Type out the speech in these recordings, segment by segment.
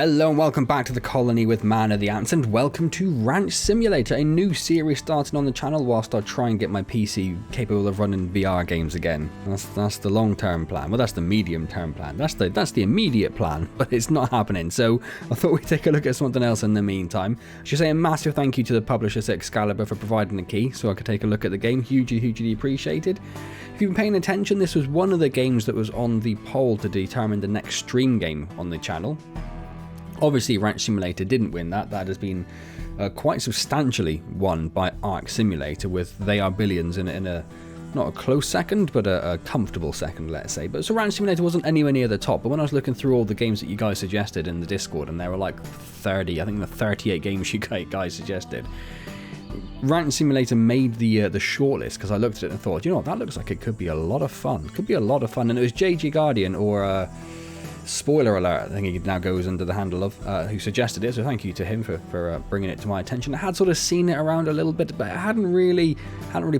Hello and welcome back to the colony with Man of the Antz, and welcome to Ranch Simulator, a new series starting on the channel whilst I try and get my PC capable of running VR games again. That's the long-term plan. Well, that's the medium-term plan. That's the immediate plan, but it's not happening. So I thought we'd take a look at something else in the meantime. I should say a massive thank you to the publisher Excalibur for providing the key so I could take a look at the game. Hugely appreciated. If you've been paying attention, this was one of the games that was on the poll to determine the next stream game on the channel. Obviously, Ranch Simulator didn't win that. That has been quite substantially won by Arc Simulator, with They Are Billions in a not a close second, but a comfortable second, let's say. But so Ranch Simulator wasn't anywhere near the top. But when I was looking through all the games that you guys suggested in the Discord, and there were like 30, I think the 38 games you guys suggested, Ranch Simulator made the shortlist because I looked at it and thought, you know what, that looks like it could be a lot of fun. Could be a lot of fun. And it was JG Guardian, or spoiler alert, I think he now goes under the handle of, who suggested it, so thank you to him for bringing it to my attention. I had sort of seen it around a little bit, but I hadn't really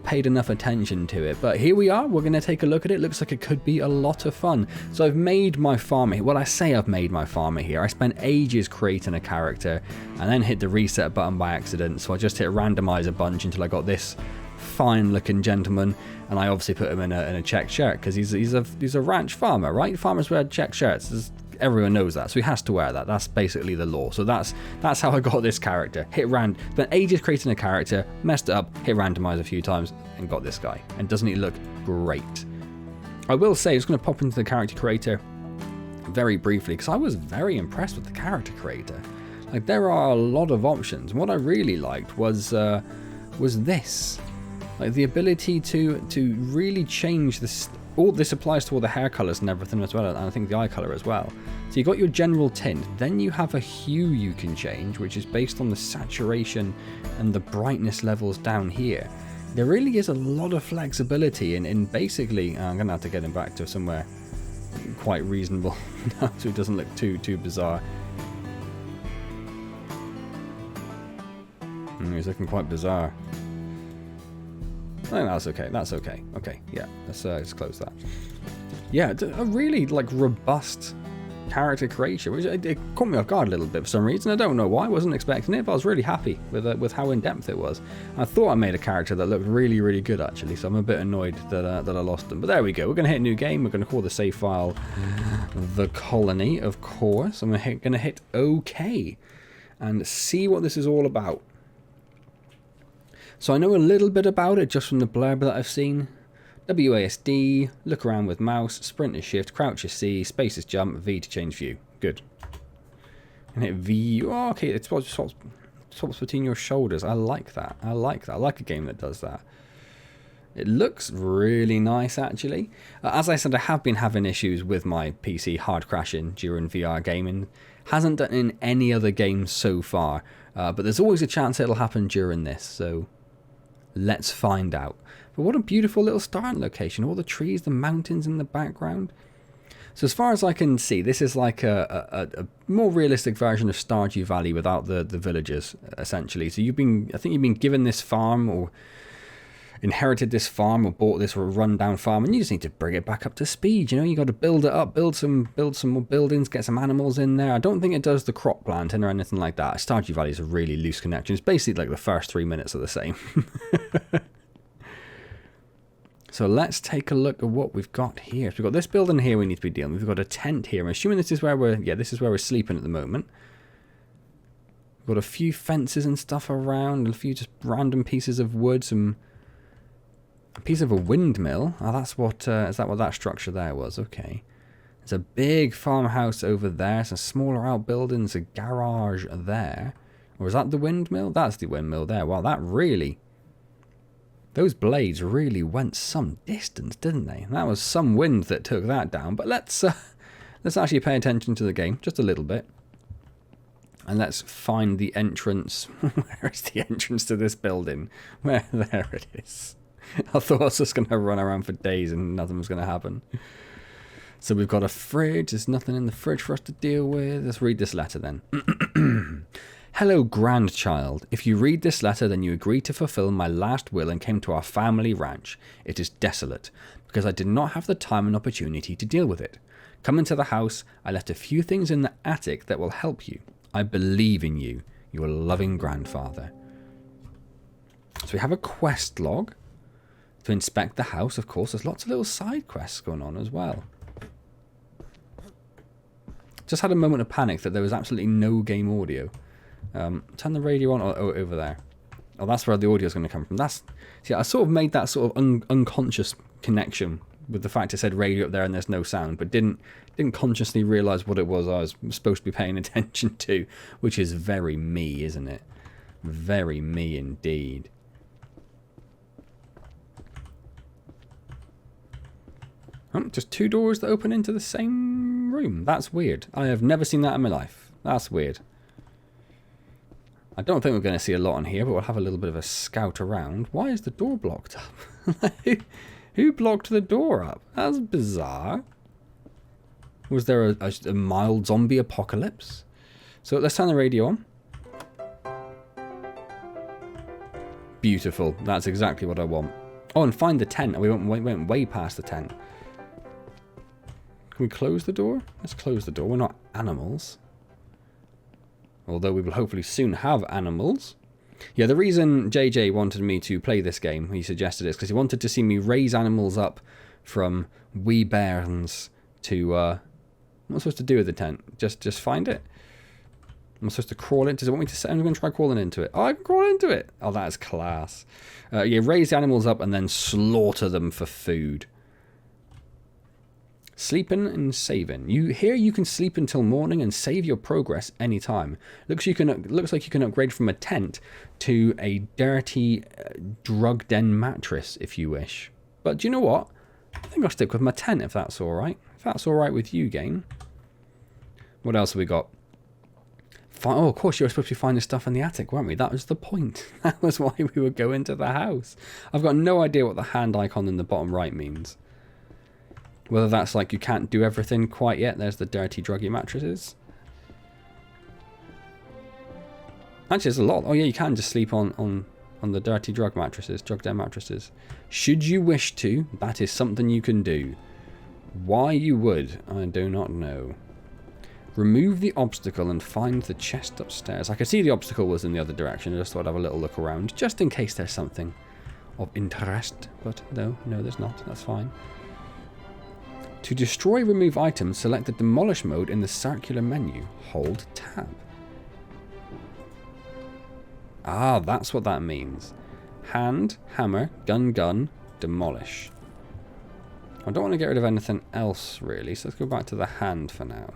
paid enough attention to it. But here we are, we're going to take a look at it. Looks like it could be a lot of fun. So I've made my farmer here. Well, I say I've made my farmer here. I spent ages creating a character and then hit the reset button by accident, so I just hit randomize a bunch until I got this fine looking gentleman, and I obviously put him in a checked shirt because he's a ranch farmer, right? Farmers wear checked shirts. Everyone knows that, so he has to wear that. That's basically the law. So that's how I got this character. Spent ages creating a character, messed it up, hit randomize a few times, and got this guy. And doesn't he look great? I will say, I'm just going to pop into the character creator very briefly because I was very impressed with the character creator. Like, there are a lot of options. And what I really liked was this. Like, the ability to really change this. All this applies to all the hair colors and everything as well, and I think the eye color as well. So you got your general tint, then you have a hue you can change, which is based on the saturation and the brightness levels down here. There really is a lot of flexibility in basically. I'm gonna have to get him back to somewhere quite reasonable now, so it doesn't look too bizarre. He's looking quite bizarre. Oh, that's okay. That's okay. Okay, yeah. Let's close that. Yeah, a really like robust character creation, which it caught me off guard a little bit for some reason. I don't know why. I wasn't expecting it, but I was really happy with how in depth it was. I thought I made a character that looked really good actually, so I'm a bit annoyed that I lost them. But there we go. We're gonna hit a new game. We're gonna call the save file The Colony, of course. I'm gonna hit OK and see what this is all about. So I know a little bit about it just from the blurb that I've seen. WASD, look around with mouse, sprint is shift, crouch is C, space is jump, V to change view. Good. And hit V. Oh, okay, it swaps between your shoulders. I like that. I like a game that does that. It looks really nice, actually. As I said, I have been having issues with my PC hard crashing during VR gaming. Hasn't done in any other game so far, but there's always a chance it'll happen during this, so let's find out. But what a beautiful little starting location. All the trees, the mountains in the background. So as far as I can see, this is like a more realistic version of Stardew Valley without the villagers, essentially. So I think you've been given this farm, or inherited this farm, or bought this rundown farm, and you just need to bring it back up to speed. You know, you got to build it up, build some more buildings, get some animals in there. I don't think it does the crop planting or anything like that. Stardew Valley is a really loose connection. It's basically like the first 3 minutes are the same. So let's take a look at what we've got here. So we've got this building here we need to be dealing with. We've got a tent here. I'm assuming this is where we're sleeping at the moment. We've got a few fences and stuff around, a few just random pieces of wood, a piece of a windmill. Oh, that's what, is that what that structure there was? Okay. There's a big farmhouse over there, some smaller outbuildings, a garage there. Or is that the windmill? That's the windmill there. Wow, those blades really went some distance, didn't they? That was some wind that took that down. But let's actually pay attention to the game just a little bit. And let's find the entrance. Where is the entrance to this building? There it is. I thought I was just going to run around for days and nothing was going to happen. So we've got a fridge. There's nothing in the fridge for us to deal with. Let's read this letter then. Hello, grandchild. If you read this letter, then you agree to fulfill my last will and came to our family ranch. It is desolate, because I did not have the time and opportunity to deal with it. Come into the house. I left a few things in the attic that will help you. I believe in you, your loving grandfather. So we have a quest log to inspect the house, of course. There's lots of little side quests going on as well. Just had a moment of panic that there was absolutely no game audio. Turn the radio on over there. Oh, that's where the audio is going to come from. See, I sort of made that sort of unconscious connection with the fact it said radio up there and there's no sound, but didn't consciously realise what it was I was supposed to be paying attention to, which is very me, isn't it? Very me indeed. Just two doors that open into the same room. That's weird. I have never seen that in my life. That's weird. I don't think we're going to see a lot on here, but we'll have a little bit of a scout around. Why is the door blocked up? Who blocked the door up? That's bizarre. Was there a mild zombie apocalypse? So let's turn the radio on. Beautiful. That's exactly what I want. Oh, and find the tent. We went way past the tent. Can we close the door? Let's close the door. We're not animals. Although we will hopefully soon have animals. Yeah, the reason JJ wanted me to play this game, he suggested, is because he wanted to see me raise animals up from wee bairns to... what am I supposed to do with the tent? Just find it? Am I supposed to crawl into it? Does it want me to... I'm going to try crawling into it. Oh, I can crawl into it! Oh, that's class. Yeah, raise the animals up and then slaughter them for food. Sleeping and saving. You can sleep until morning and save your progress anytime. Looks like you can upgrade from a tent to a dirty drug den mattress if you wish. But do you know what? I think I'll stick with my tent if that's alright. If that's alright with you, game. What else have we got? Oh, of course, you were supposed to be finding stuff in the attic, weren't we? That was the point. That was why we would go into the house. I've got no idea what the hand icon in the bottom right means. Whether that's like you can't do everything quite yet. There's the dirty druggy mattresses. Actually, there's a lot. Oh yeah, you can just sleep on the dirty drug mattresses, drug den mattresses. Should you wish to, that is something you can do. Why you would, I do not know. Remove the obstacle and find the chest upstairs. I could see the obstacle was in the other direction. I just thought I'd have a little look around, just in case there's something of interest. But no, there's not. That's fine. To destroy remove items, select the demolish mode in the circular menu. Hold tab. Ah, that's what that means. Hand, hammer, gun, demolish. I don't want to get rid of anything else really, so let's go back to the hand for now.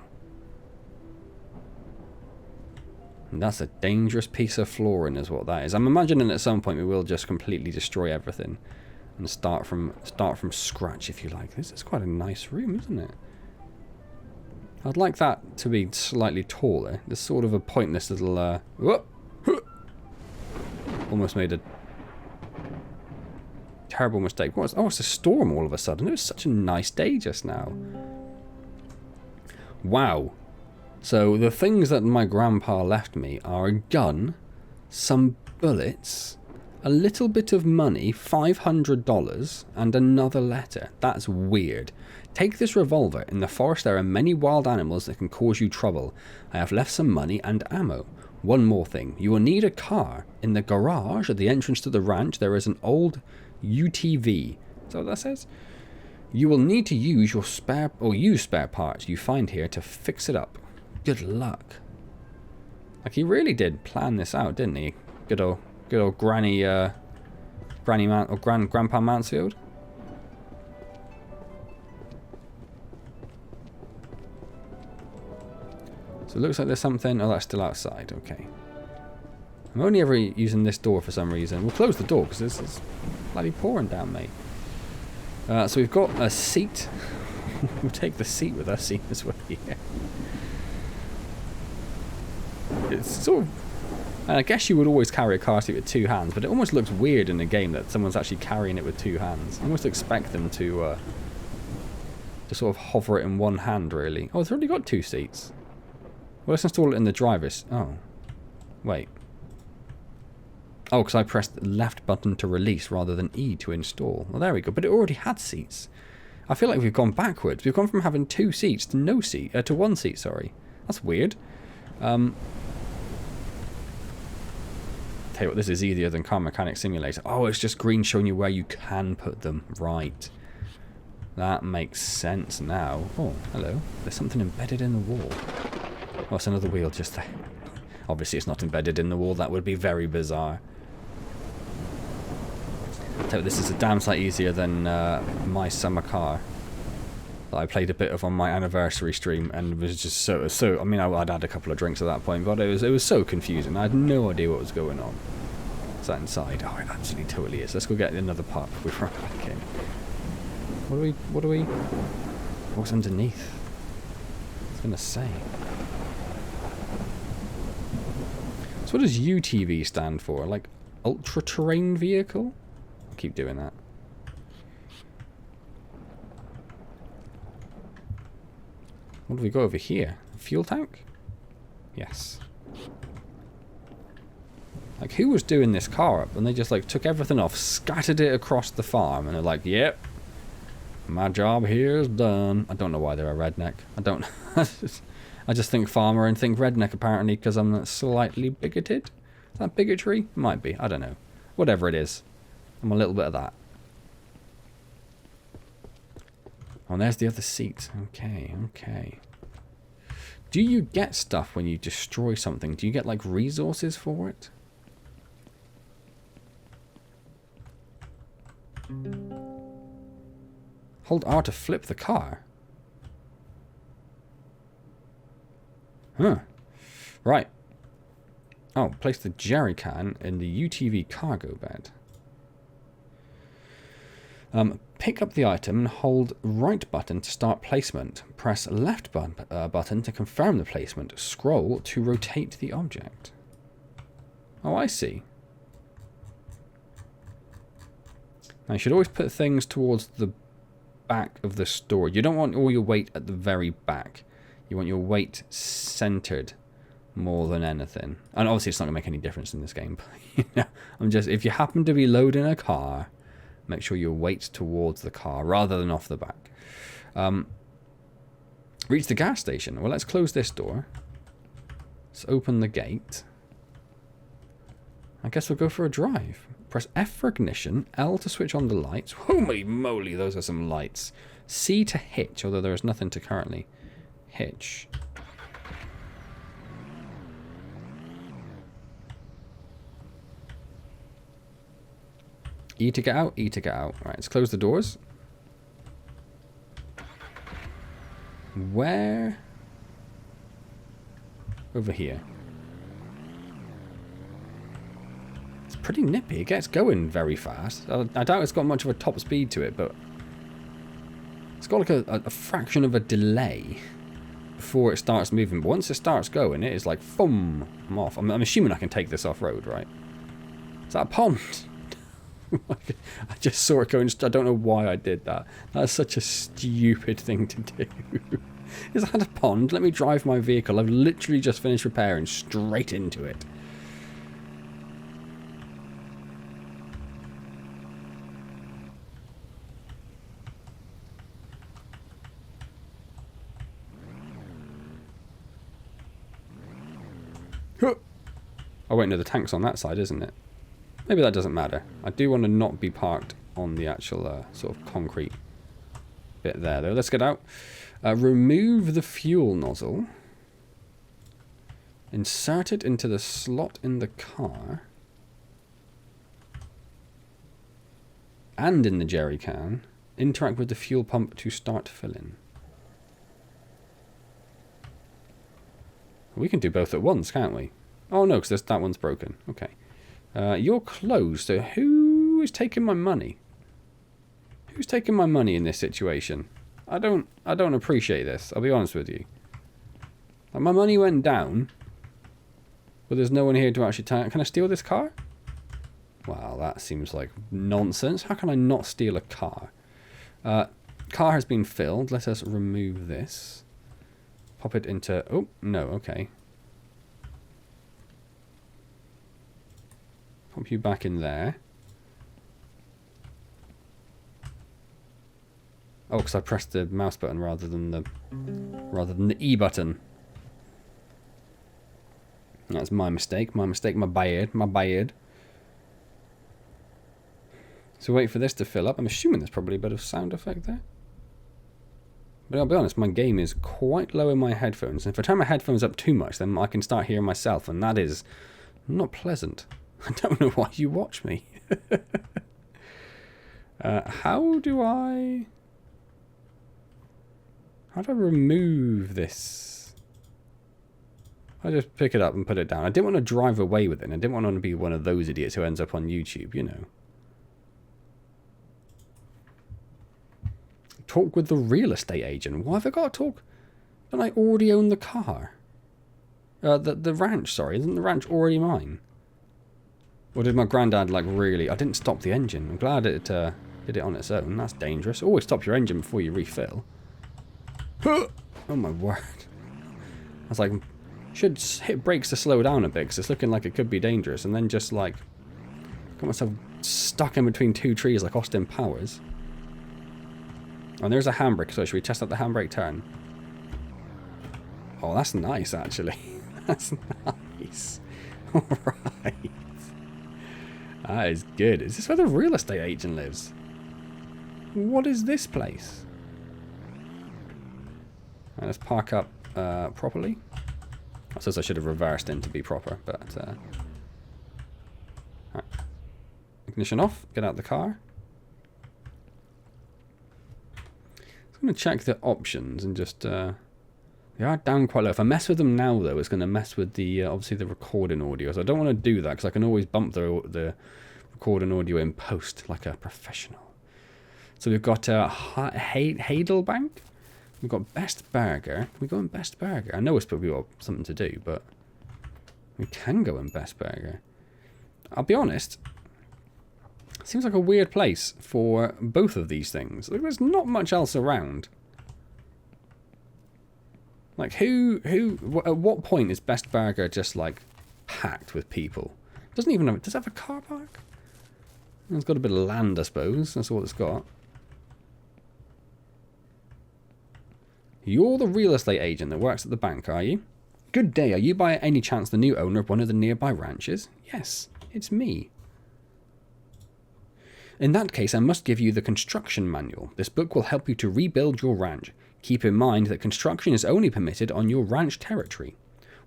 And that's a dangerous piece of flooring is what that is. I'm imagining at some point we will just completely destroy everything. And start from scratch, if you like. This is quite a nice room, isn't it? I'd like that to be slightly taller. There's sort of a pointless little... almost made a terrible mistake. What was, oh, it's a storm all of a sudden. It was such a nice day just now. Wow. So the things that my grandpa left me are a gun, some bullets... a little bit of money, $500, and another letter. That's weird. Take this revolver. In the forest there are many wild animals that can cause you trouble. I have left some money and ammo. One more thing. You will need a car. In the garage at the entrance to the ranch there is an old UTV. Is that what that says? You will need to use your use spare parts you find here to fix it up. Good luck. Like he really did plan this out, didn't he? Good old Grandpa Mansfield. So it looks like there's something. Oh, that's still outside. Okay. I'm only ever using this door for some reason. We'll close the door because this is bloody pouring down, mate. So we've got a seat. We'll take the seat with us, seeing as we're here. It's sort of... And I guess you would always carry a car seat with two hands, but it almost looks weird in the game that someone's actually carrying it with two hands. I almost expect them to sort of hover it in one hand, really. Oh, it's already got two seats. Well, let's install it in the driver's... Oh. Wait. Oh, because I pressed the left button to release rather than E to install. Well, there we go. But it already had seats. I feel like we've gone backwards. We've gone from having 2 seats to no seat, to 1 seat, sorry. That's weird. Tell you what, this is easier than Car Mechanic Simulator. Oh, it's just green showing you where you can put them. Right. That makes sense now. Oh, hello. There's something embedded in the wall. Oh, it's another wheel just there. Obviously, it's not embedded in the wall. That would be very bizarre. Tell you what, this is a damn sight easier than my summer car that I played a bit of on my anniversary stream, and was just so. I mean, I'd had a couple of drinks at that point, but it was so confusing. I had no idea what was going on. Is that inside? Oh, it absolutely totally is. Let's go get another pup. We're right back in. What do we? What's underneath? I was gonna say. So what does UTV stand for? Like ultra terrain vehicle? I'll keep doing that. What do we got over here? A fuel tank? Yes. Like, who was doing this car up? And they just, like, took everything off, scattered it across the farm, and they're like, yep, my job here is done. I don't know why they're a redneck. I don't... I just think farmer and think redneck, apparently, because I'm slightly bigoted. Is that bigotry? Might be. I don't know. Whatever it is. I'm a little bit of that. Oh, and there's the other seat. Okay, okay. Do you get stuff when you destroy something? Do you get, like, resources for it? Hold R to flip the car. Huh. Right. Oh, place the jerry can in the UTV cargo bed. Pick up the item and hold right button to start placement. Press left button to confirm the placement. Scroll to rotate the object. Oh, I see. Now, you should always put things towards the back of the store. You don't want all your weight at the very back. You want your weight centered more than anything. And obviously it's not going to make any difference in this game. But, you know, if you happen to be loading a car, make sure your weight's towards the car rather than off the back. Reach the gas station. Well, let's close this door. Let's open the gate. I guess we'll go for a drive. Press F for ignition, L to switch on the lights. Holy moly, those are some lights. C to hitch, although there is nothing to currently hitch. E to get out, E to get out. Alright, let's close the doors. Where? Over here. It's pretty nippy. It gets going very fast. I doubt it's got much of a top speed to it, but it's got like a fraction of a delay before it starts moving. But once it starts going, it is like, boom, I'm off. I'm assuming I can take this off-road, right? Is that a pond? I just saw it going. I don't know why I did that. That's such a stupid thing to do. Is that a pond? Let me drive my vehicle. I've literally just finished repairing straight into it. Oh wait, no, the tank's on that side, isn't it? Maybe that doesn't matter. I do want to not be parked on the actual sort of concrete bit there, though. Let's get out. Remove the fuel nozzle. Insert it into the slot in the car. And in the jerry can. Interact with the fuel pump to start filling. We can do both at once, can't we? Oh no, because that one's broken. Okay. You're closed, so who is taking my money? Who's taking my money in this situation? I don't appreciate this, I'll be honest with you. Like, my money went down, but there's no one here to actually take. Can I steal this car? Wow, that seems like nonsense. How can I not steal a car? Car has been filled. Let us remove this. Pop it into... Oh, no, okay. Pop you back in there. Oh, because I pressed the mouse button rather than the E button. That's my mistake. My mistake. My bad. My bad. So wait for this to fill up. I'm assuming there's probably a bit of sound effect there. But I'll be honest, my game is quite low in my headphones. And if I turn my headphones up too much, then I can start hearing myself, and that is not pleasant. I don't know why you watch me. How do I remove this? I just pick it up and put it down. I didn't want to drive away with it. I didn't want to be one of those idiots who ends up on YouTube, you know. Talk with the real estate agent. Why have I got to talk? Don't I already own the car? The ranch, sorry. Isn't the ranch already mine? Or did my granddad, like, really... I didn't stop the engine. I'm glad it did it on its own. That's dangerous. Always stop your engine before you refill. Oh, my word. I was like... Should hit brakes to slow down a bit, because it's looking like it could be dangerous. And then just, like... Got myself stuck in between two trees like Austin Powers. Oh, there's a handbrake. So should we test out the handbrake turn? Oh, that's nice, actually. That's nice. Alright. That is good. Is this where the real estate agent lives? What is this place? Right, let's park up properly. I suppose I should have reversed in to be proper, but... Right. Ignition off. Get out the car. I'm going to check the options and just... they are down quite low. If I mess with them now, though, it's going to mess with the obviously the recording audio. So I don't want to do that, because I can always bump the recording audio in post like a professional. So we've got Heidelbank. We've got Best Burger. Can we go in Best Burger? I know it's probably got something to do, but we can go in Best Burger. I'll be honest. Seems like a weird place for both of these things. There's not much else around. Like, at what point is Best Burger just, like, packed with people? Doesn't even have, does it have a car park? It's got a bit of land, I suppose. That's all it's got. You're the real estate agent that works at the bank, are you? Good day. Are you by any chance the new owner of one of the nearby ranches? Yes, it's me. In that case, I must give you the construction manual. This book will help you to rebuild your ranch. Keep in mind that construction is only permitted on your ranch territory.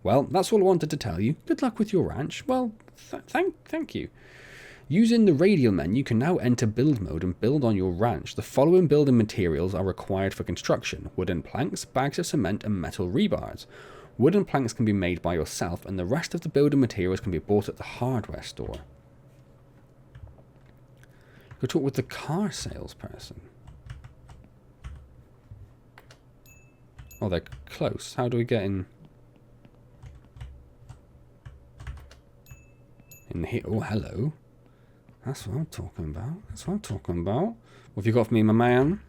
Well, that's all I wanted to tell you. Good luck with your ranch. Well, thank you. Using the radial menu, you can now enter build mode and build on your ranch. The following building materials are required for construction: wooden planks, bags of cement, and metal rebars. Wooden planks can be made by yourself, and the rest of the building materials can be bought at the hardware store. Go talk with the car salesperson. Oh, they're close. How do we get in? In here? Oh, hello. That's what I'm talking about. That's what I'm talking about. What have you got for me, my man?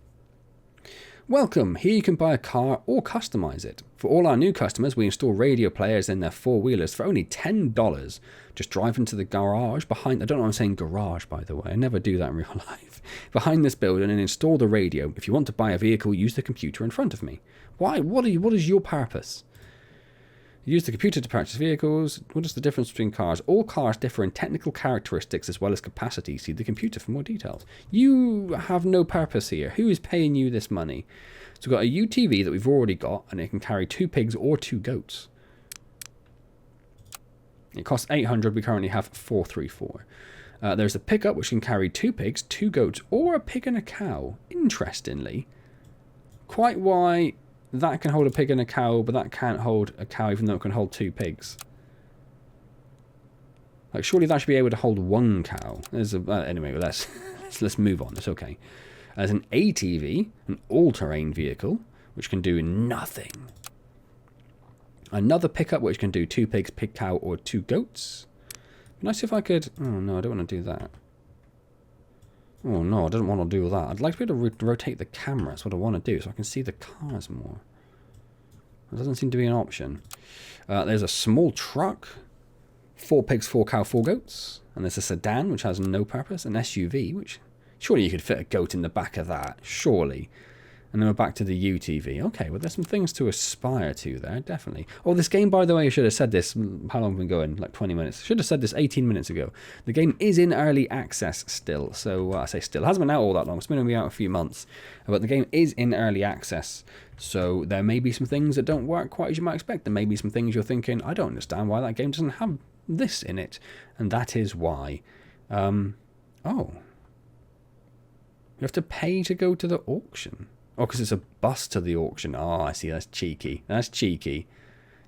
Welcome. Here you can buy a car or customize it. For all our new customers, we install radio players in their four-wheelers for only $10. Just drive into the garage behind... I don't know why I'm saying garage, by the way. I never do that in real life. Behind this building and install the radio. If you want to buy a vehicle, use the computer in front of me. Why? What is your purpose? Use the computer to purchase vehicles. What is the difference between cars? All cars differ in technical characteristics as well as capacity. See the computer for more details. You have no purpose here. Who is paying you this money? So we've got a UTV that we've already got, and it can carry 2 pigs or 2 goats. It costs $800. We currently have 434. There's a pickup which can carry 2 pigs, 2 goats, or a pig and a cow. Interestingly, quite why... That can hold a pig and a cow, but that can't hold a cow even though it can hold 2 pigs. Like, surely that should be able to hold 1 cow. There's a, anyway, let's move on. It's okay. There's an ATV, an all-terrain vehicle, which can do nothing. Another pickup which can do 2 pigs, pig, cow, or 2 goats. Can I see if I could... Oh, no, I don't want to do that. Oh no, I don't want to do that. I'd like to be able to rotate the camera. That's what I want to do, so I can see the cars more. That doesn't seem to be an option. There's a small truck. 4 pigs, 4 cow, 4 goats. And there's a sedan, which has no purpose. An SUV, which surely you could fit a goat in the back of that. Surely. And then we're back to the UTV. Okay, well, there's some things to aspire to there, definitely. Oh, this game, by the way, I should have said this. How long have we been going? Like 20 minutes. Should have said this 18 minutes ago. The game is in early access still. So, I say still. It hasn't been out all that long. It's been only out a few months. But the game is in early access. So there may be some things that don't work quite as you might expect. There may be some things you're thinking, I don't understand why that game doesn't have this in it. And that is why. Oh. You have to pay to go to the auction. Oh, because it's a bus to the auction. Oh, I see. That's cheeky. That's cheeky.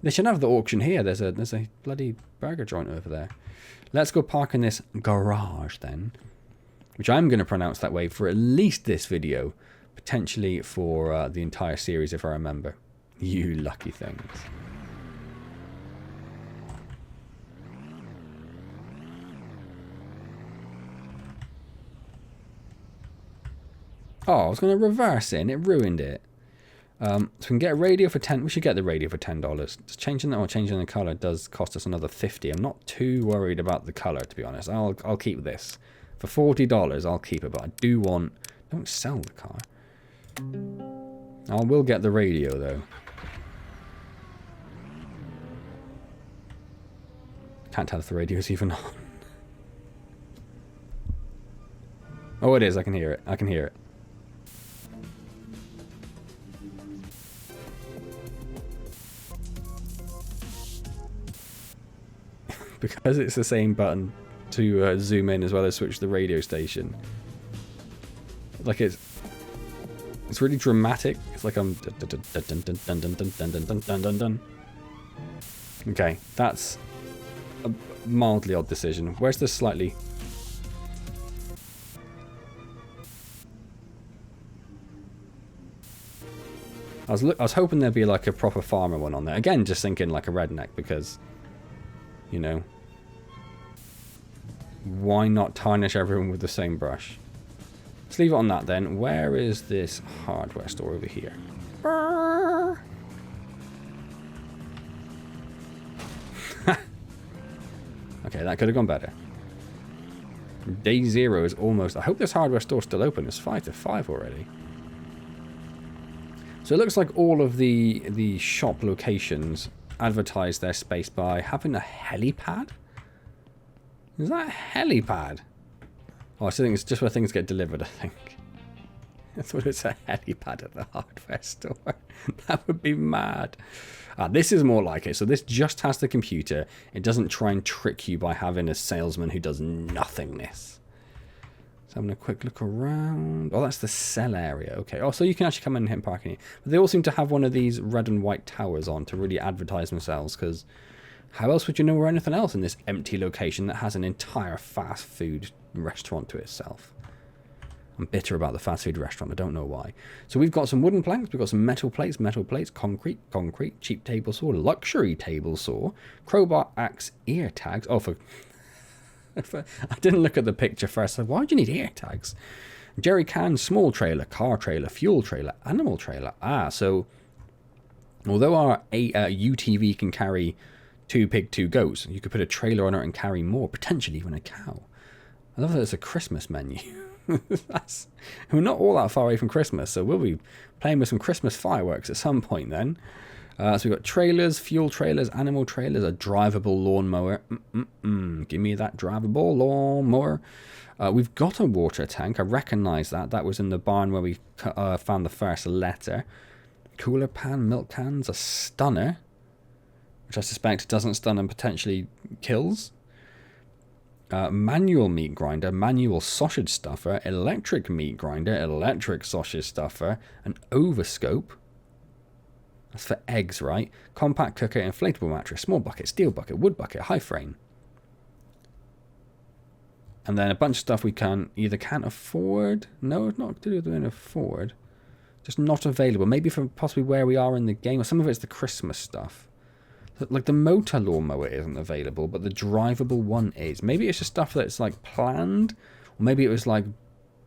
They should have the auction here. There's a bloody burger joint over there. Let's go park in this garage then, which I'm going to pronounce that way for at least this video, potentially for the entire series if I remember. You lucky things. Oh, I was going to reverse it and it ruined it. So we can get a radio for 10. We should get the radio for $10. Just changing that or changing the color does cost us another 50. I'm not too worried about the color, to be honest. I'll keep this for $40. I'll keep it, but I do want. Don't sell the car. I will get the radio though. Can't tell if the radio is even on. Oh, it is. I can hear it. I can hear it. Because it's the same button to zoom in as well as switch the radio station. Like it's really dramatic. It's like I'm okay, that's a mildly odd decision. Where's the slightly I was hoping there'd be like a proper farmer one on there. Again, just thinking like a redneck because you know, why not tarnish everyone with the same brush? Let's leave it on that then. Where is this hardware store over here? Okay, that could have gone better. Day 0 is almost... I hope this hardware store's still open. It's 5 to 5 already. So it looks like all of the shop locations advertise their space by having a helipad. Is that a helipad? Oh, I think it's just where things get delivered, I think. That's what it's a helipad at the hardware store. That would be mad. This is more like it. So this just has the computer. It doesn't try and trick you by having a salesman who does nothingness. So I'm going to quick look around. Oh, that's the sell area. Okay. Oh, so you can actually come in and hit parking here. But they all seem to have one of these red and white towers on to really advertise themselves, because how else would you know where anything else in this empty location that has an entire fast food restaurant to itself? I'm bitter about the fast food restaurant. I don't know why. So we've got some wooden planks. We've got some metal plates, concrete, cheap table saw, luxury table saw, crowbar, axe, ear tags. Oh, I didn't look at the picture first. So why do you need ear tags? Jerry can, small trailer, car trailer, fuel trailer, animal trailer. So although our UTV can carry 2 pig, 2 goats, you could put a trailer on it and carry more, potentially even a cow. I love that it's a Christmas menu. We're not all that far away from Christmas, so we'll be playing with some Christmas fireworks at some point then. So we've got trailers, fuel trailers, animal trailers, a drivable lawnmower. Give me that drivable lawnmower. We've got a water tank. I recognise that. That was in the barn where we found the first letter. Cooler pan, milk cans, a stunner, which I suspect doesn't stun and potentially kills. Manual meat grinder, manual sausage stuffer, electric meat grinder, electric sausage stuffer, an overscope. That's for eggs, right? Compact cooker, inflatable mattress, small bucket, steel bucket, wood bucket, high frame. And then a bunch of stuff we can't afford. No, it's not to do with afford. Just not available. Maybe from possibly where we are in the game. Or some of it's the Christmas stuff. Like the motor lawnmower isn't available, but the drivable one is. Maybe it's just stuff that's like planned. Or maybe it was like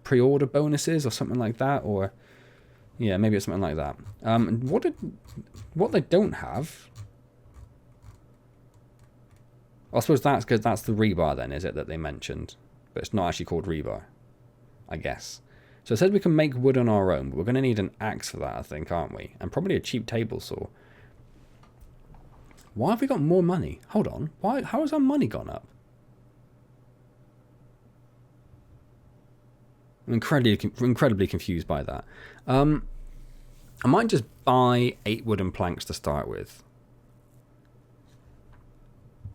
pre-order bonuses or something like that. Or... yeah, maybe it's something like that. What they don't have... I suppose that's because that's the rebar then, is it, that they mentioned? But it's not actually called rebar, I guess. So it says we can make wood on our own, but we're going to need an axe for that, I think, aren't we? And probably a cheap table saw. Why have we got more money? Hold on. Why? How has our money gone up? I'm incredibly confused by that. I might just buy 8 wooden planks to start with.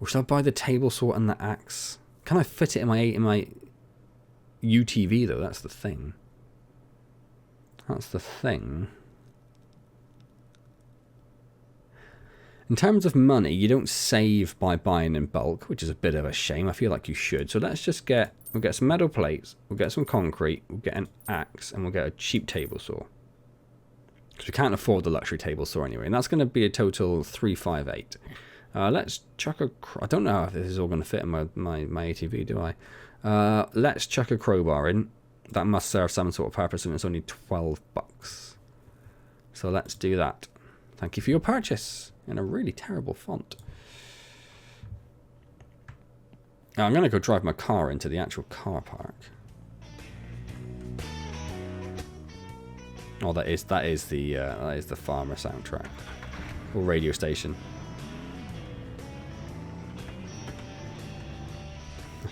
Or should I buy the table saw and the axe? Can I fit it in my UTV though? That's the thing. That's the thing. In terms of money, you don't save by buying in bulk, which is a bit of a shame. I feel like you should. So let's just we'll get some metal plates, we'll get some concrete, we'll get an axe, and we'll get a cheap table saw. Because we can't afford the luxury table saw anyway. And that's going to be a total 358. Let's chuck a... I don't know if this is all going to fit in my ATV, do I? Let's chuck a crowbar in. That must serve some sort of purpose, and it's only 12 bucks. So let's do that. Thank you for your purchase. In a really terrible font. Now I'm going to go drive my car into the actual car park. Oh, that is the farmer soundtrack or radio station.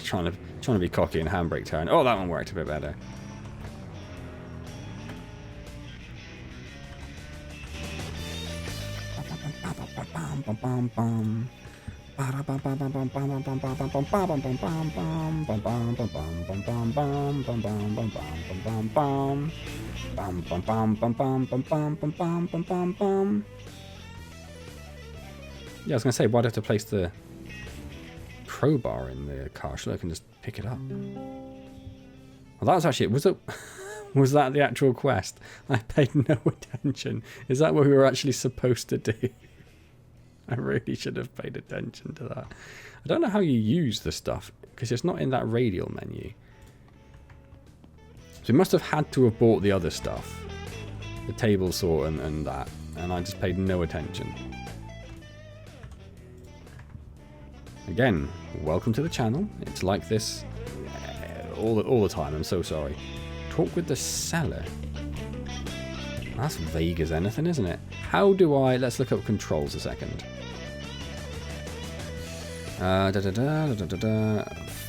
Trying to be cocky and handbrake turn. Oh, that one worked a bit better. Yeah, I was gonna say, why do I have to place the crowbar in the car? So I can just pick it up. Well, that was actually it. Was that the actual quest? I paid no attention. Is that what we were actually supposed to do? I really should have paid attention to that. I don't know how you use the stuff, because it's not in that radial menu. So we must have had to have bought the other stuff. The table saw and that. And I just paid no attention. Again, welcome to the channel. It's like this all the time. I'm so sorry. Talk with the seller. That's vague as anything, isn't it? How do I... Let's look up controls a second.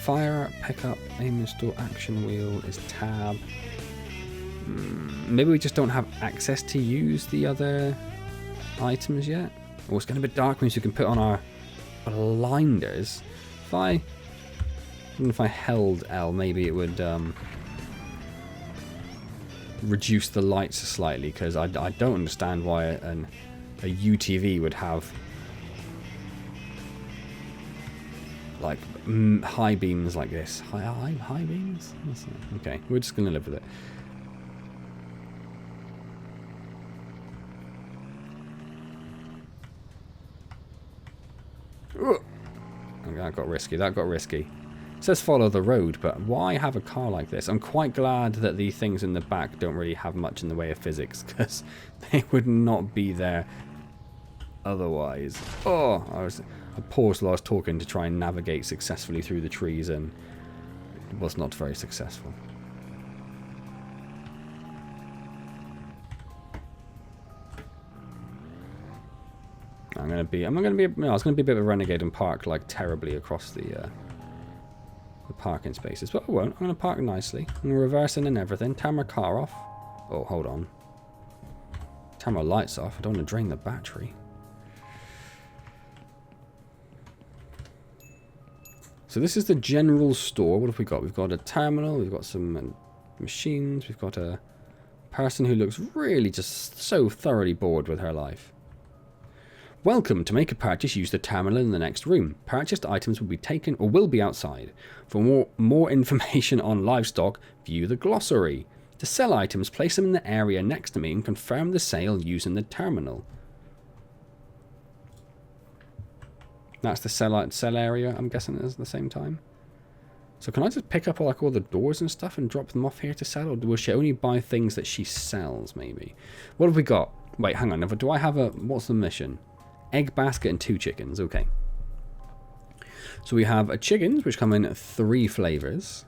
Fire, pick up, aim, install, action wheel is tab. Maybe we just don't have access to use the other items yet. Or it's going to be dark means we can put on our blinders. If I held L, maybe it would reduce the lights slightly, because I don't understand why a UTV would have like high beams like this. High beams? Okay, we're just gonna live with it. That got risky. That got risky. It says follow the road, but why have a car like this? I'm quite glad that the things in the back don't really have much in the way of physics, because they would not be there otherwise. Oh, I paused while I was talking to try and navigate successfully through the trees, and it was not very successful. I was gonna be a bit of a renegade and park like terribly across the parking spaces, but I won't. I'm gonna park nicely. I'm gonna reverse in and everything. Turn my car off. Oh, hold on. Turn my lights off. I don't want to drain the battery. So this is the general store. What have we got? We've got a terminal. We've got some machines. We've got a person who looks really just so thoroughly bored with her life. Welcome. To make a purchase, use the terminal in the next room. Purchased items will be taken or will be outside. For more information on livestock, view the glossary. To sell items, place them in the area next to me and confirm the sale using the terminal. That's the sell area, I'm guessing it is at the same time. So can I just pick up like all the doors and stuff and drop them off here to sell? Or will she only buy things that she sells, maybe? What have we got? Wait, hang on. Do I have a... What's the mission? Egg basket and 2 chickens. Okay. So we have chickens, which come in 3 flavors.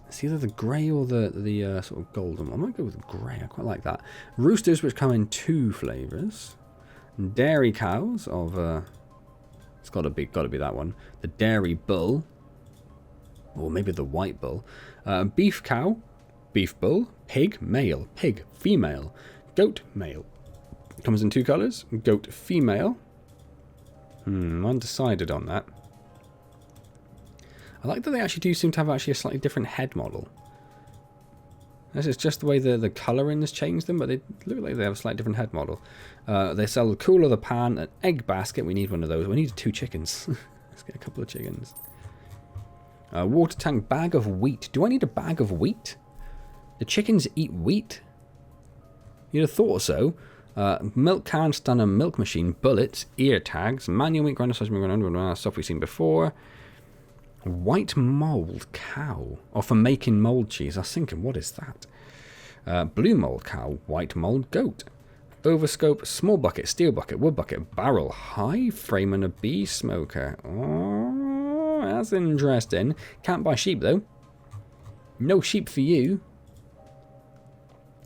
It's either the grey or the sort of golden one. I might go with the grey. I quite like that. Roosters, which come in 2 flavors. Dairy cows of it's got to be that one. The dairy bull, or maybe the white bull. Beef cow, beef bull. Pig male, pig female. Goat male. Comes in 2 colors. Goat female. Undecided on that. I like that they actually do seem to have actually a slightly different head model. This is just the way the colouring has changed them, but they look like they have a slightly different head model. They sell the cooler, the pan, an egg basket. We need one of those. We need 2 chickens. Let's get a couple of chickens. Water tank, bag of wheat. Do I need a bag of wheat? The chickens eat wheat? You'd have thought so. Milk can, stunner, milk machine, bullets, ear tags, manual meat grinder, stuff we've seen before. White mould cow. Or for making mould cheese. I was thinking, what is that? Blue mould cow. White mould goat. Overscope. Small bucket. Steel bucket. Wood bucket. Barrel. High frame and a bee smoker. Oh, that's interesting. Can't buy sheep though. No sheep for you.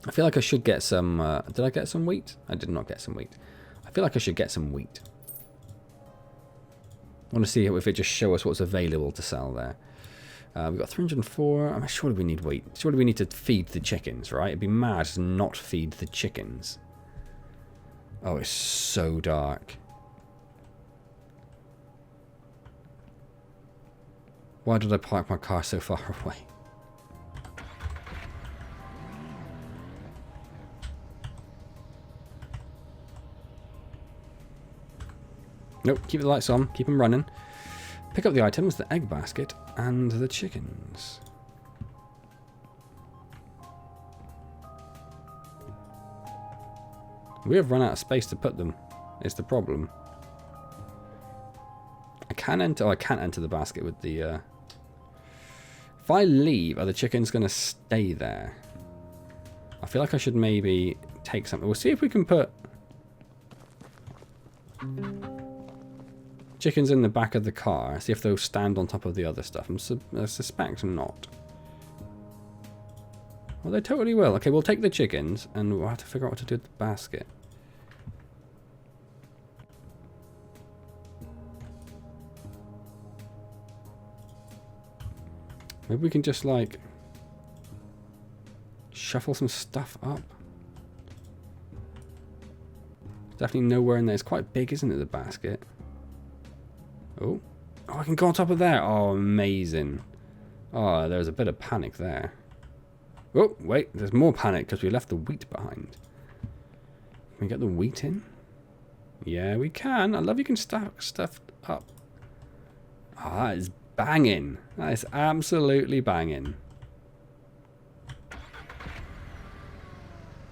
I feel like I should get some... did I get some wheat? I did not get some wheat. I feel like I should get some wheat. I want to see if it just shows us what's available to sell there. We've got 304. I'm sure we need wheat. Surely we need to feed the chickens, right? It'd be mad to not feed the chickens. Oh, it's so dark. Why did I park my car so far away? Nope, keep the lights on, keep them running. Pick up the items, the egg basket, and the chickens. We have run out of space to put them, is the problem. I can enter, oh, I can't enter the basket with the... If I leave, are the chickens going to stay there? I feel like I should maybe take something. We'll see if we can put... chickens in the back of the car, see if they'll stand on top of the other stuff. I suspect not. Well, they totally will. Okay, we'll take the chickens, and we'll have to figure out what to do with the basket. Maybe we can just, like, shuffle some stuff up. Definitely nowhere in there. It's quite big, isn't it, the basket? Oh, I can go on top of there. Oh, amazing. Oh, there's a bit of panic there. Oh, wait, there's more panic because we left the wheat behind. Can we get the wheat in? Yeah, we can. I love you can stack stuff up. Ah, that is banging. That is absolutely banging.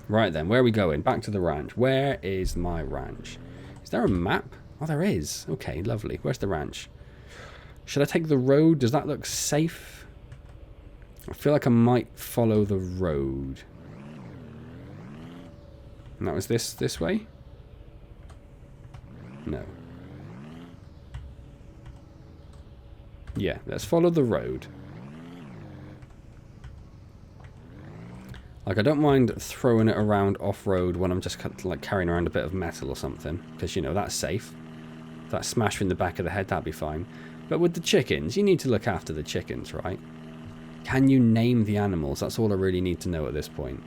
Right then, where are we going? Back to the ranch. Where is my ranch? Is there a map? Oh, there is. Okay, lovely. Where's the ranch? Should I take the road? Does that look safe? I feel like I might follow the road. And that was this way? No. Yeah, let's follow the road. Like, I don't mind throwing it around off-road when I'm just like carrying around a bit of metal or something. Because, you know, that's safe. If that smash in the back of the head, that'd be fine. But with the chickens, you need to look after the chickens, right? Can you name the animals? That's all I really need to know at this point.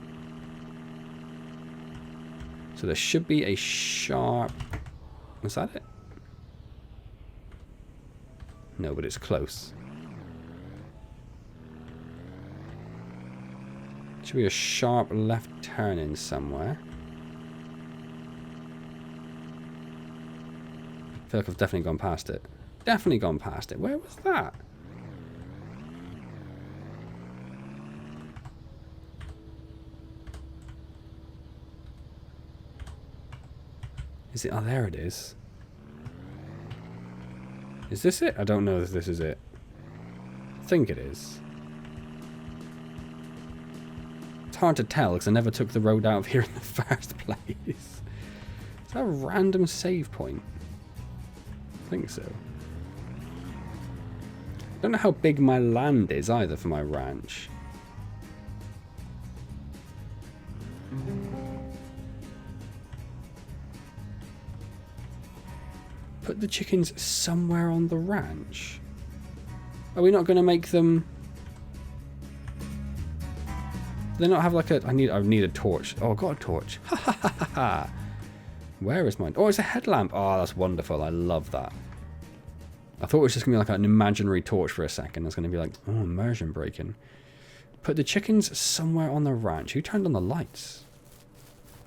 So there should be a sharp... Was that it? No, but it's close. Should be a sharp left turn in somewhere. I feel like I've definitely gone past it. Definitely gone past it. Where was that? Is it? Oh, there it is. Is this it? I don't know if this is it. I think it is. It's hard to tell because I never took the road out of here in the first place. Is that a random save point? I think so. Don't know how big my land is either for my ranch. Put the chickens somewhere on the ranch. Are we not going to make them? Do they not have like a? I need a torch. Oh, I got a torch. Ha ha ha ha ha. Where is mine? Oh, it's a headlamp. Oh, that's wonderful. I love that. I thought it was just going to be like an imaginary torch for a second. It's going to be like, oh, immersion breaking. Put the chickens somewhere on the ranch. Who turned on the lights?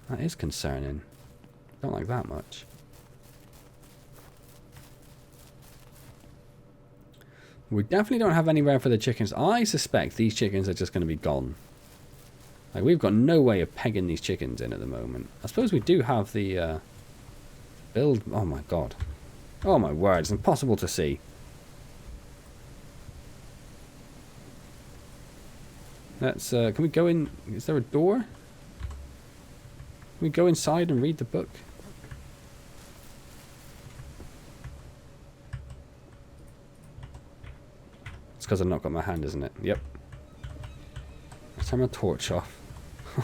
That is concerning. Don't like that much. We definitely don't have anywhere for the chickens. I suspect these chickens are just going to be gone. Like, we've got no way of pegging these chickens in at the moment. I suppose we do have the build. Oh my god. Oh my word, it's impossible to see. Let's, can we go in? Is there a door? Can we go inside and read the book? It's because I've not got my hand, isn't it? Yep. Let's turn my torch off.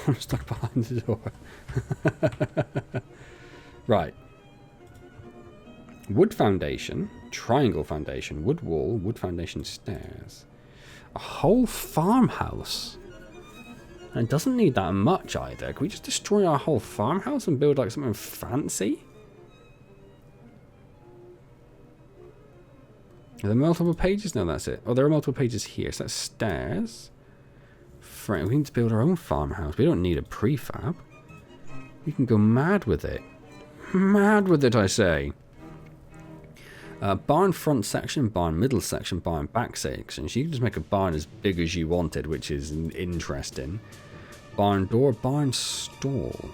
I'm stuck behind the door. Right. Wood foundation, triangle foundation, wood wall, wood foundation stairs. A whole farmhouse. And it doesn't need that much either. Can we just destroy our whole farmhouse and build like something fancy? Are there multiple pages? No, that's it. Oh, there are multiple pages here. So that's stairs. We need to build our own farmhouse. We don't need a prefab. We can go mad with it. Mad with it, I say. Barn front section, barn middle section, barn back section. So you can just make a barn as big as you wanted, which is interesting. Barn door, barn stall.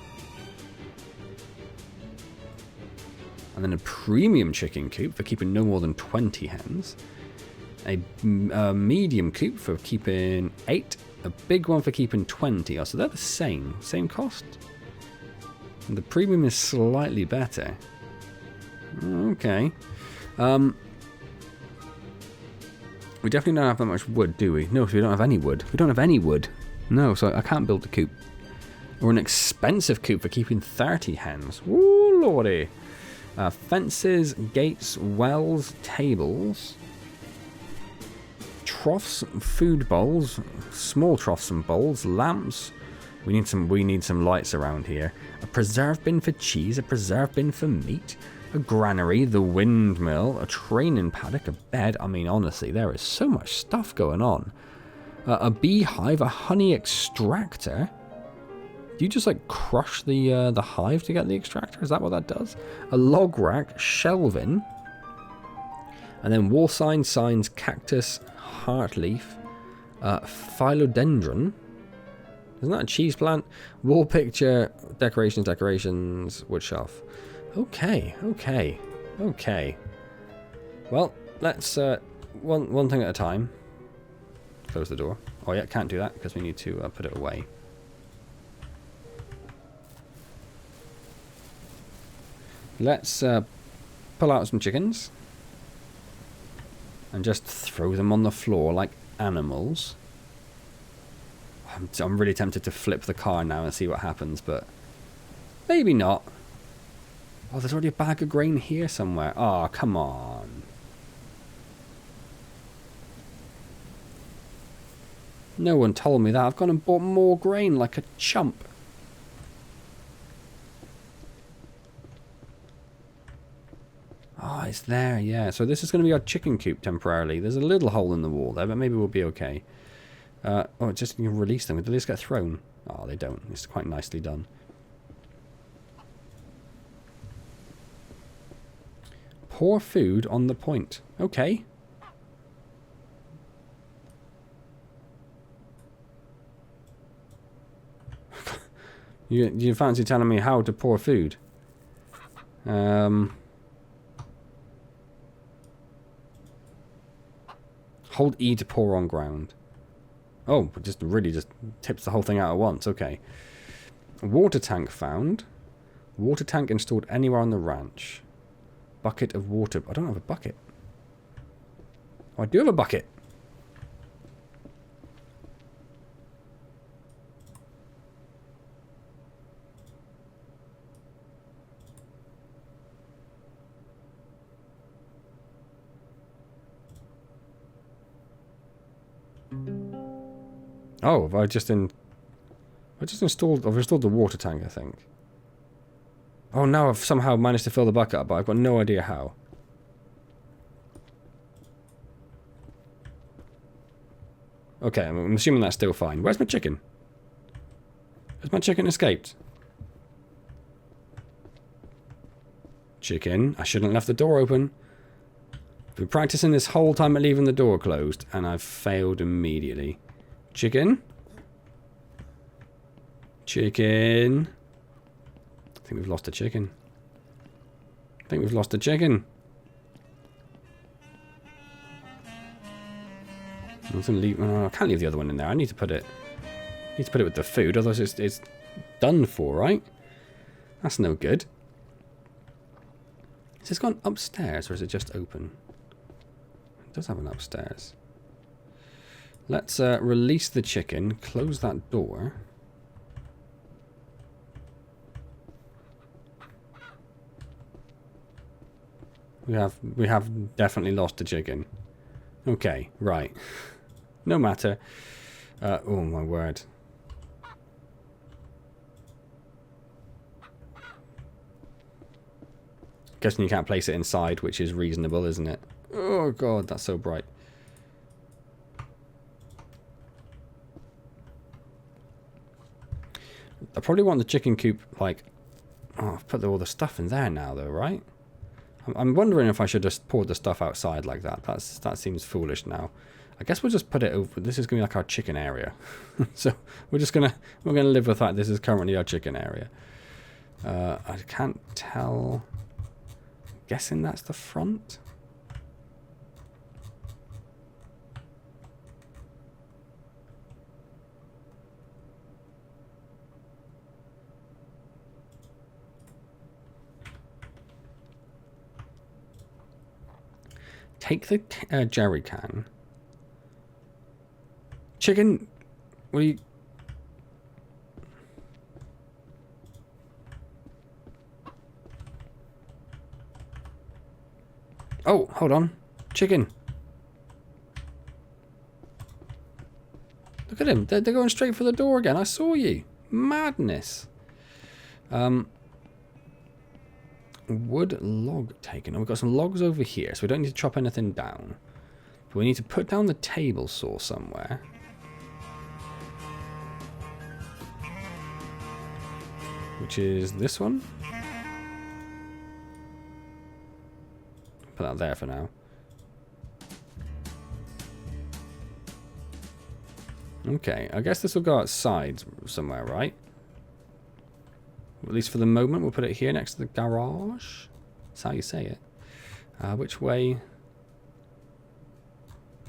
And then a premium chicken coop for keeping no more than 20 hens. A medium coop for keeping 8. A big one for keeping 20. Oh, so they're the same cost. And the premium is slightly better. Okay. We definitely don't have that much wood, do we? No, so we don't have any wood. We don't have any wood. No, so I can't build the coop. Or an expensive coop for keeping 30 hens. Woo, lordy. Fences, gates, wells, tables. Troughs, food bowls, small troughs and bowls, lamps. We need some lights around here. A preserve bin for cheese, a preserve bin for meat, a granary, the windmill, a training paddock, a bed. I mean, honestly, there is so much stuff going on. A beehive, a honey extractor. Do you just like crush the hive to get the extractor? Is that what that does? A log rack, shelving, and then wall signs, cactus, heartleaf, philodendron. Isn't that a cheese plant? Wall picture, decorations, wood shelf. Okay. Well, let's one thing at a time. Close the door. Oh yeah, can't do that because we need to put it away. Let's pull out some chickens and just throw them on the floor like animals. I'm really tempted to flip the car now and see what happens, but maybe not. Oh, there's already a bag of grain here somewhere. Oh, come on. No one told me that. I've gone and bought more grain like a chump. Oh, it's there, yeah. So this is going to be our chicken coop temporarily. There's a little hole in the wall there, but maybe we'll be okay. Oh, just you release them. Do they just get thrown? Oh, they don't. It's quite nicely done. Pour food on the point. Okay. You fancy telling me how to pour food? Hold E to pour on ground. Oh, just tips the whole thing out at once. Okay. Water tank found. Water tank installed anywhere on the ranch. Bucket of water. I don't have a bucket. Oh, I do have a bucket. Oh, I've just installed the water tank, I think. Oh, now I've somehow managed to fill the bucket up, but I've got no idea how. Okay, I'm assuming that's still fine. Where's my chicken? Has my chicken escaped? Chicken, I shouldn't have left the door open. I've been practicing this whole time at leaving the door closed, and I've failed immediately. Chicken? Chicken? I think we've lost a chicken. I think we've lost a chicken. I'm gonna leave, I can't leave the other one in there. I need to put it with the food, otherwise it's done for, right? That's no good. Has this gone upstairs or is it just open? It does have an upstairs. Let's release the chicken, close that door. We have definitely lost the chicken. Okay, right. No matter. Oh my word. Guessing you can't place it inside, which is reasonable, isn't it? Oh god, that's so bright. I probably want the chicken coop, like... Oh, I've put all the stuff in there now, though, right? I'm wondering if I should just pour the stuff outside like that. That seems foolish now. I guess we'll just put it over... This is going to be like our chicken area. So, we're gonna live with that. This is currently our chicken area. I can't tell... Guessing that's the front? Take the jerry can. Chicken, what are you... Oh, hold on. Chicken. Look at him. They're going straight for the door again. I saw you. Madness. Wood log taken. Oh, we've got some logs over here, so we don't need to chop anything down. But we need to put down the table saw somewhere. Which is this one. Put that there for now. Okay, I guess this will go outside somewhere, right? At least for the moment, we'll put it here next to the garage. That's how you say it. Which way?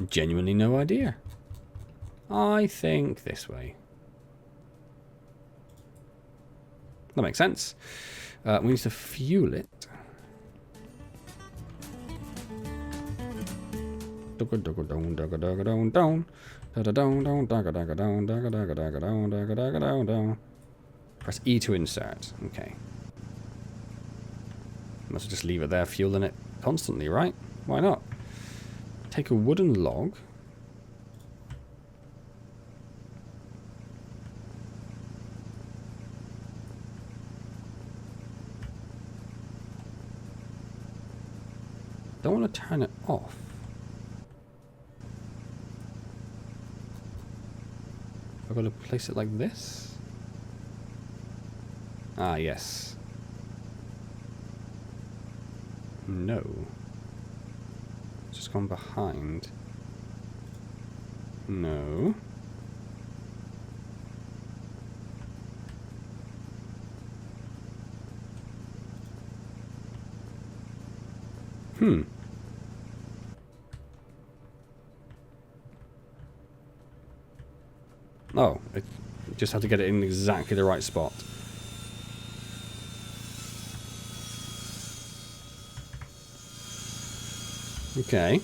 Genuinely no idea. I think this way. That makes sense. We need to fuel it. Press E to insert. Okay. Must just leave it there, fueling it constantly, right? Why not? Take a wooden log. Don't want to turn it off. I've got to place it like this. Ah, yes. No. Just gone behind. No. Oh, it just have to get it in exactly the right spot. Okay.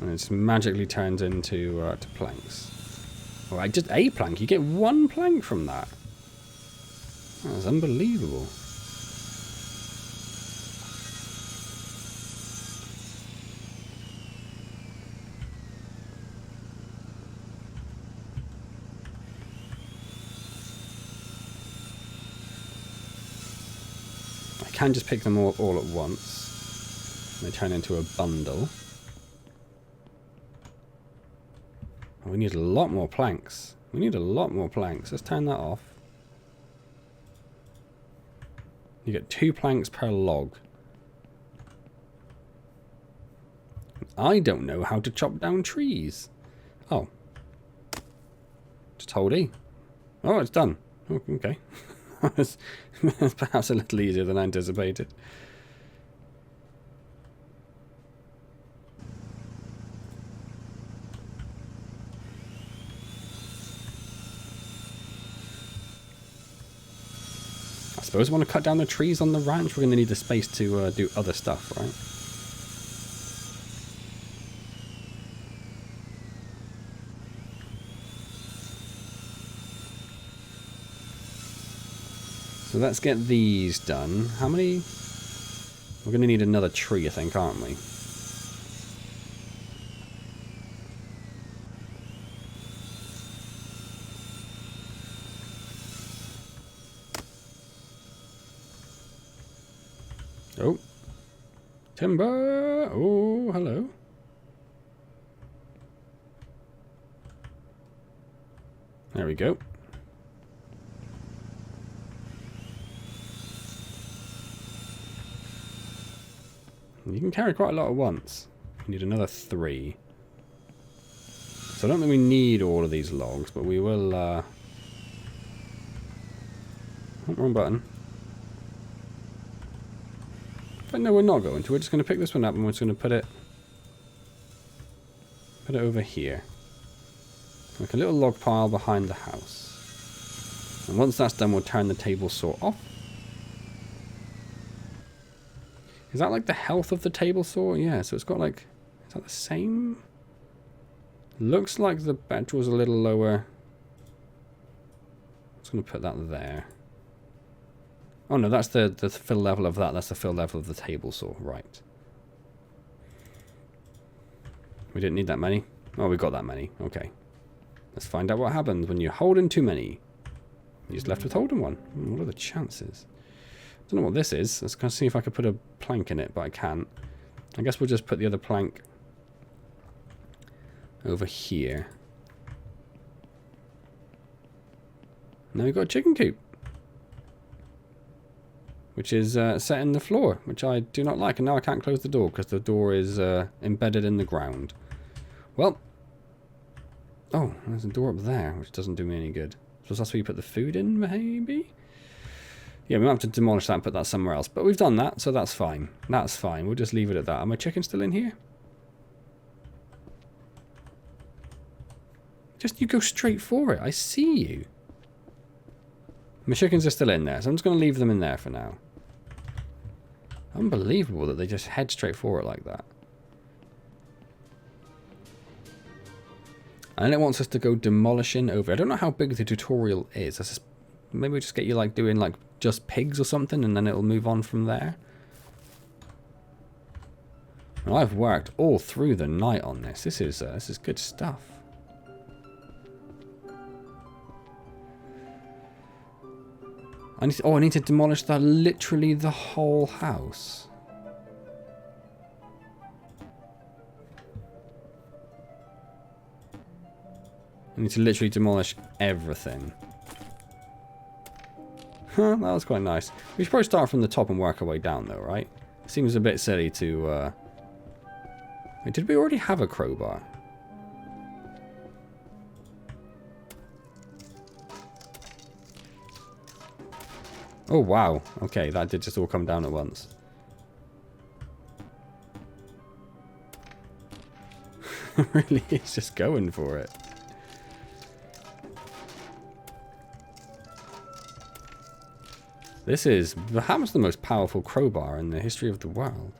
And it just magically turns into to planks. Alright, just a plank. You get one plank from that. That's unbelievable. I can just pick them all at once. They turn into a bundle. We need a lot more planks. We need a lot more planks. Let's turn that off. You get 2 planks per log. I don't know how to chop down trees. Oh. Just hold E. Oh, it's done. Oh, okay. That's perhaps a little easier than I anticipated. I suppose we want to cut down the trees on the ranch. We're going to need the space to do other stuff, right? So let's get these done. How many? We're going to need another tree, I think, aren't we? Oh. Timber! Oh, hello. There we go. You can carry quite a lot at once. We need another 3. So I don't think we need all of these logs, but we will... Oh, wrong button. But no, we're not going to. We're just going to pick this one up and we're just going to put it over here. Like a little log pile behind the house. And once that's done, we'll turn the table saw off. Is that like the health of the table saw? Yeah, so it's got like... Is that the same? Looks like the battery was a little lower. I'm just going to put that there. Oh no, that's the fill level of that. That's the fill level of the table saw. Right. We didn't need that many. Oh, we got that many. Okay. Let's find out what happens when you hold in too many. You're just left with holding one. What are the chances? I don't know what this is. Let's kind of see if I could put a plank in it, but I can't. I guess we'll just put the other plank over here. Now we've got a chicken coop, which is set in the floor, which I do not like. And now I can't close the door because the door is embedded in the ground. Well, oh, there's a door up there, which doesn't do me any good. So that's where you put the food in, maybe? Yeah, we might have to demolish that and put that somewhere else. But we've done that, so that's fine. That's fine. We'll just leave it at that. Are my chickens still in here? Just you go straight for it. I see you. My chickens are still in there, so I'm just going to leave them in there for now. Unbelievable that they just head straight for it like that. And it wants us to go demolishing over. I don't know how big the tutorial is. Maybe we just get you like doing like just pigs or something, and then it'll move on from there. Well, I've worked all through the night on this. This is good stuff. I need to demolish that literally the whole house. I need to literally demolish everything. Huh, that was quite nice. We should probably start from the top and work our way down though, right? Seems a bit silly to... Wait, did we already have a crowbar? Oh wow, okay, that did just all come down at once. Really, it's just going for it. This is perhaps the most powerful crowbar in the history of the world.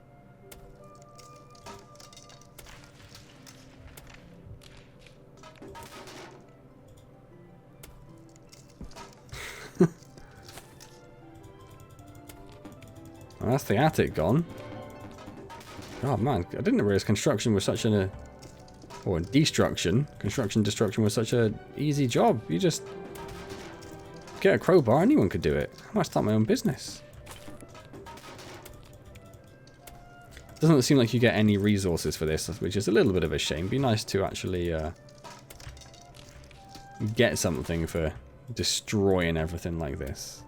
Well, that's the attic gone. Oh man, I didn't realize construction was such an... or destruction. Destruction was such a easy job. You just get a crowbar, anyone could do it. I might start my own business. Doesn't seem like you get any resources for this, which is a little bit of a shame. Be nice to actually get something for destroying everything like this.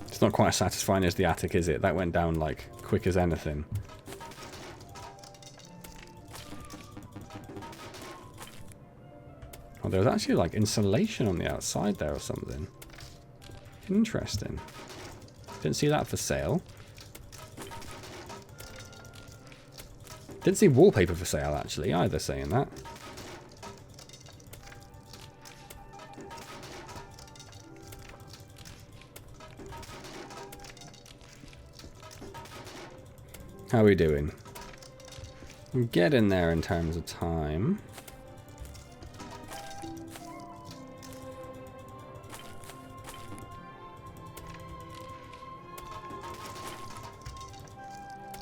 It's not quite as satisfying as the attic, is it? That went down like quick as anything. Oh, there was actually like insulation on the outside there or something. Interesting. Didn't see that for sale. Didn't see wallpaper for sale actually either, saying that. How are we doing? We're getting there in terms of time.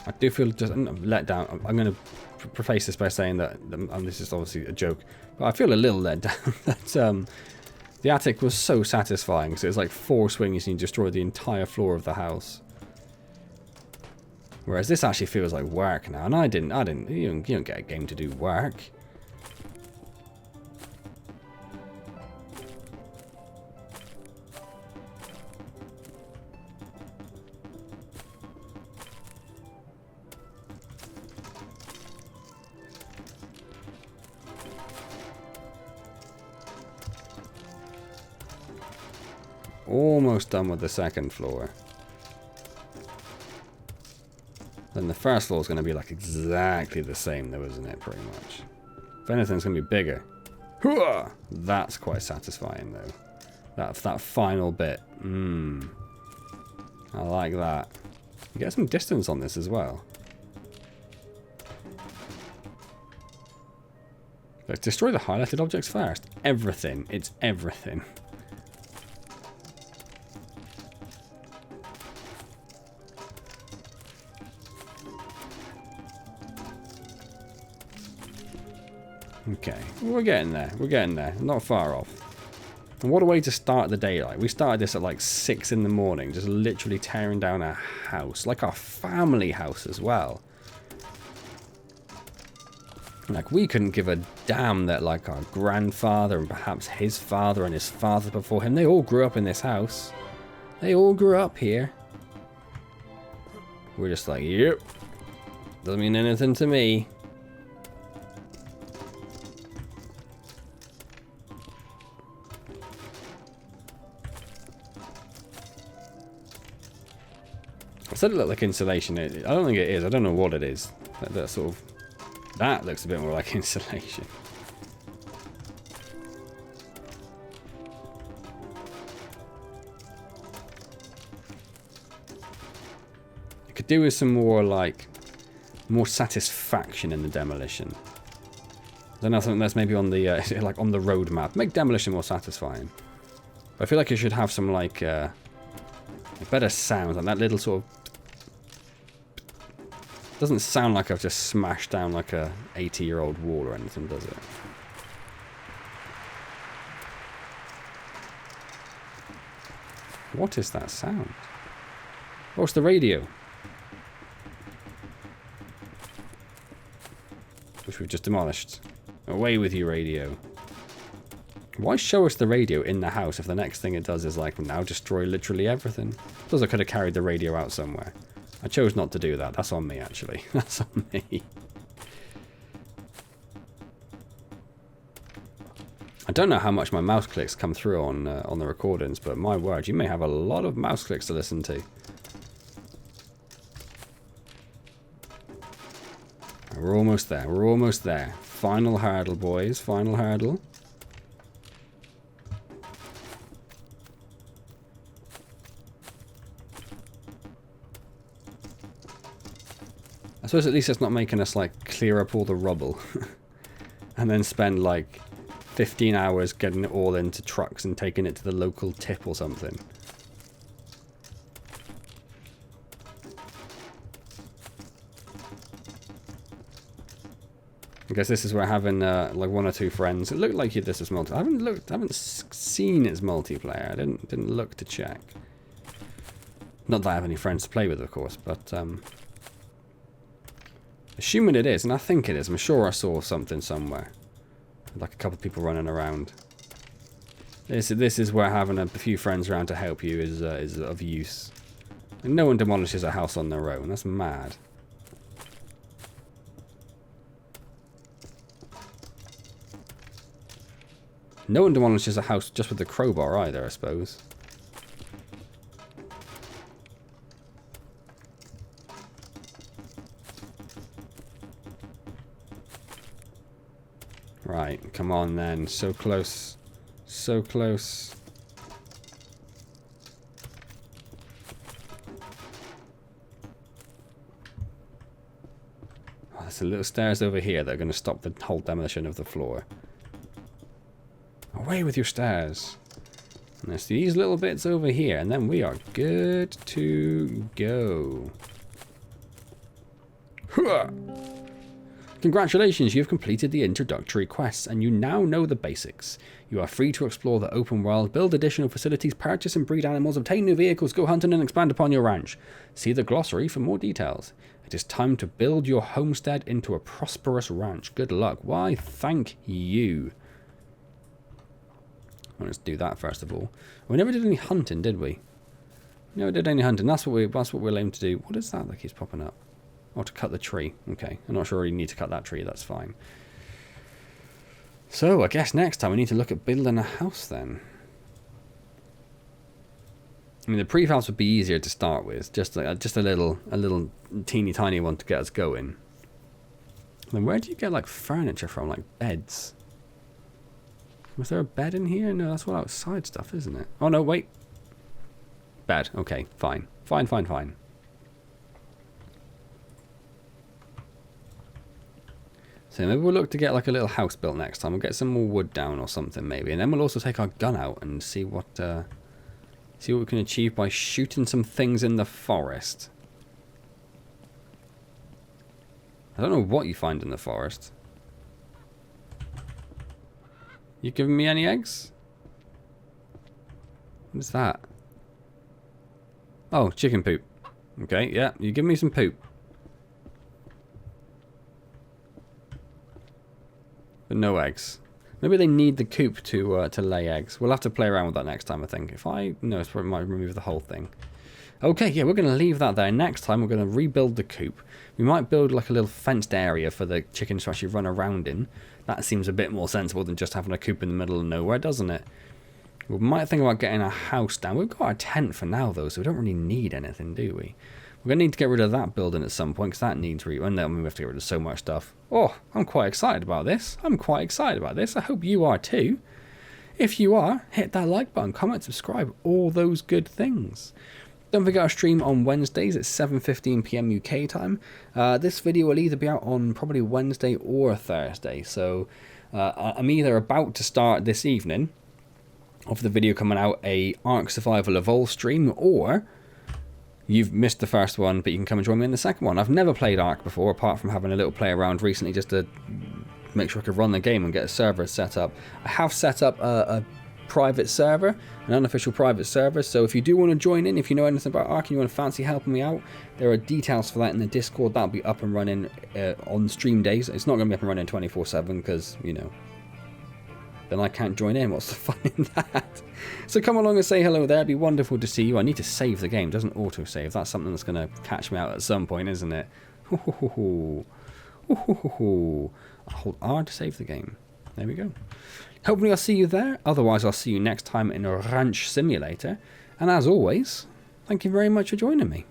I do feel just let down. I'm going to preface this by saying that, and this is obviously a joke, but I feel a little let down that the attic was so satisfying. So it's like 4 swings and you destroy the entire floor of the house. Whereas this actually feels like work now, and I didn't. You don't get a game to do work. Almost done with the second floor. Then the first floor is going to be like exactly the same though, isn't it, pretty much? If anything, it's going to be bigger. Hooah! That's quite satisfying though. That final bit. I like that. You get some distance on this as well. Let's destroy the highlighted objects first. Everything. It's everything. Okay, we're getting there. We're getting there. Not far off. And what a way to start the day. Like, we started this at like 6 in the morning, just literally tearing down our house, like our family house as well. Like, we couldn't give a damn that like our grandfather and perhaps his father and his father before him, they all grew up in this house. They all grew up here. We're just like, yep, doesn't mean anything to me. I said it looked like insulation. I don't think it is. I don't know what it is. That sort of... That looks a bit more like insulation. You could do with some more, like... more satisfaction in the demolition. I don't know, something that's maybe on the... like, on the roadmap. Make demolition more satisfying. But I feel like it should have some, like better sounds. And that little sort of... Doesn't sound like I've just smashed down like a 80-year-old wall or anything, does it? What is that sound? Oh, it's the radio. Which we've just demolished. Away with you, radio. Why show us the radio in the house if the next thing it does is like now destroy literally everything? I suppose I could have carried the radio out somewhere. I chose not to do that. That's on me, actually. That's on me. I don't know how much my mouse clicks come through on the recordings, but my word, you may have a lot of mouse clicks to listen to. We're almost there. We're almost there. Final hurdle, boys. Final hurdle. I suppose at least it's not making us, like, clear up all the rubble. And then spend, like, 15 hours getting it all into trucks and taking it to the local tip or something. I guess this is where having like 1 or 2 friends. It looked like this was multi. I haven't seen its multiplayer. I didn't look to check. Not that I have any friends to play with, of course, but assuming it is, and I think it is. I'm sure I saw something somewhere, like a couple of people running around. This is where having a few friends around to help you is of use. And no one demolishes a house on their own. That's mad. No one demolishes a house just with a crowbar either, I suppose. Right, come on then. So close. So close. Oh, there's some little stairs over here that are going to stop the whole demolition of the floor. Away with your stairs. And there's these little bits over here, and then we are good to go. Hooah! Congratulations, you have completed the introductory quests, and you now know the basics. You are free to explore the open world, build additional facilities, purchase and breed animals, obtain new vehicles, go hunting and expand upon your ranch. See the glossary for more details. It is time to build your homestead into a prosperous ranch. Good luck. Why, thank you. Well, let's do that first of all. We never did any hunting, did we? We never did any hunting. That's what we'll aim to do. What is that keeps popping up? Oh, to cut the tree. Okay. I'm not sure you need to cut that tree. That's fine. So, I guess next time we need to look at building a house then. I mean, the prefabs would be easier to start with. Just a little teeny tiny one to get us going. Then where do you get, like, furniture from? Like, beds? Was there a bed in here? No, that's all outside stuff, isn't it? Oh, no, wait. Bed. Okay, fine. Fine. So maybe we'll look to get like a little house built next time. We'll get some more wood down or something maybe. And then we'll also take our gun out and see what we can achieve by shooting some things in the forest. I don't know what you find in the forest. You giving me any eggs? What is that? Oh, chicken poop. Okay, yeah, you give me some poop. But no eggs. Maybe they need the coop to lay eggs. We'll have to play around with that next time, I think. No, it's probably might remove the whole thing. Okay, yeah, we're going to leave that there. Next time, we're going to rebuild the coop. We might build like a little fenced area for the chickens to actually run around in. That seems a bit more sensible than just having a coop in the middle of nowhere, doesn't it? We might think about getting a house down. We've got a tent for now, though, so we don't really need anything, do we? We're going to need to get rid of that building at some point, because that needs and then we have to get rid of so much stuff. Oh, I'm quite excited about this. I hope you are too. If you are, hit that like button, comment, subscribe, all those good things. Don't forget our stream on Wednesdays at 7:15 PM UK time. This video will either be out on probably Wednesday or Thursday, so I'm either about to start this evening of the video coming out a Ark Survival Evolved stream, or you've missed the first one, but you can come and join me in the second one. I've never played Ark before, apart from having a little play around recently just to make sure I could run the game and get a server set up. I have set up a private server, an unofficial private server, so if you do want to join in, if you know anything about Ark and you want to fancy helping me out, there are details for that in the Discord. That'll be up and running on stream days. It's not going to be up and running 24/7 because, you know, then I can't join in. What's the fun in that? So come along and say hello there. It'd be wonderful to see you. I need to save the game. It doesn't auto-save. That's something that's going to catch me out at some point, isn't it? I'll hold R to save the game. there we go. Hopefully I'll see you there. Otherwise, I'll see you next time in a Ranch Simulator. And as always, thank you very much for joining me.